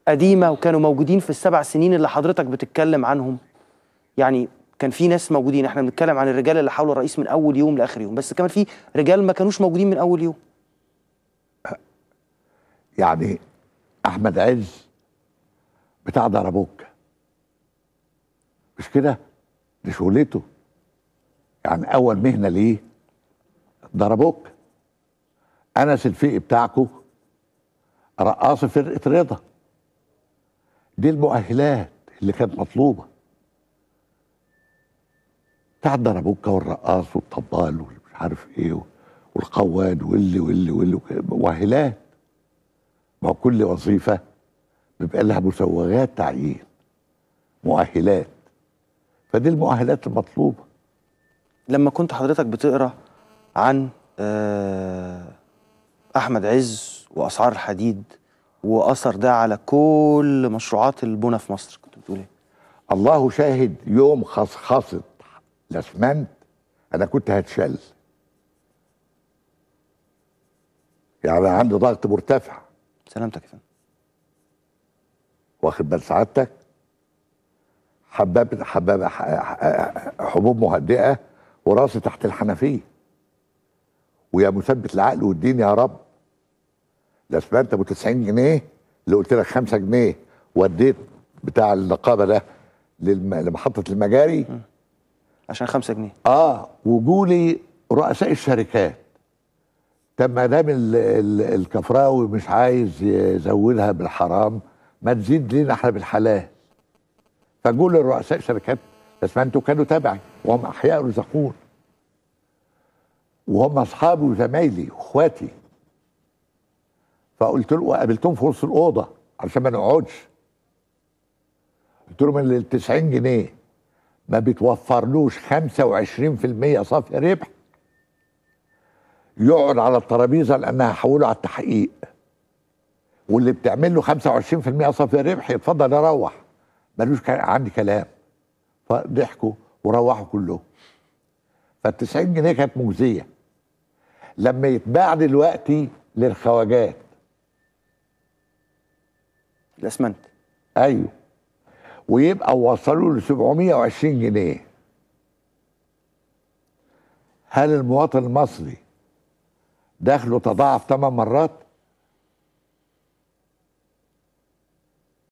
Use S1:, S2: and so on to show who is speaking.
S1: قديمة وكانوا موجودين في ال7 سنين اللي حضرتك بتتكلم عنهم. يعني كان في ناس موجودين، احنا بنتكلم عن الرجال اللي حاولوا الرئيس من أول يوم لآخر يوم، بس كمان في رجال ما كانوش موجودين من أول يوم.
S2: يعني أحمد عز بتاع دربوك، مش كده؟ دي شغلته. يعني أول مهنة ليه دربوك. أنس الفقي بتاعكو رقاص فرقة رضا. دي المؤهلات اللي كانت مطلوبة بتاع دربوكة والرقاص والطبال ومش عارف ايه والقواد واللي مؤهلات. ما هو كل وظيفة بيبقى لها مسوغات تعيين، مؤهلات. فدي المؤهلات المطلوبة.
S1: لما كنت حضرتك بتقرأ عن أحمد عز وأسعار الحديد وأثر ده على كل مشروعات البنى في مصر، كنت بتقول ايه؟
S2: الله شاهد، يوم خصخصة الاسمنت انا كنت هتشل. يعني عندي ضغط مرتفع.
S1: سلامتك يا فندم.
S2: واخد بال سعادتك؟ حبوب مهدئة وراسي تحت الحنفية. ويا مثبت العقل والدين يا رب، الاسمنت ابو 90 جنيه اللي قلت لك 5 جنيه وديت بتاع النقابه ده لمحطه المجاري
S1: عشان 5 جنيه.
S2: وجولي رؤساء الشركات، طب ما دام الكفراوي مش عايز يزودها بالحرام ما تزيد لنا احنا بالحلال. فجولي رؤساء شركات الاسمنت وكانوا تبعي وهم احياء يرزقون، وهم اصحابي وزمايلي واخواتي. فقلت له وقابلتهم في وسط الاوضه علشان ما نقعدش. قلت لهم ان ال 90 جنيه ما بيتوفرلوش 25% صافي ربح يقعد على الترابيزه لانها هحوله على التحقيق، واللي بتعمل له 25% صافي ربح يتفضل يروح، ملوش عندي كلام. فضحكوا وروحوا كلهم. فال 90 جنيه كانت مجزيه. لما يتباع دلوقتي للخواجات
S1: الاسمنت،
S2: ايوه، ويبقى وصلوا ل 720 جنيه، هل المواطن المصري دخله تضاعف 8 مرات؟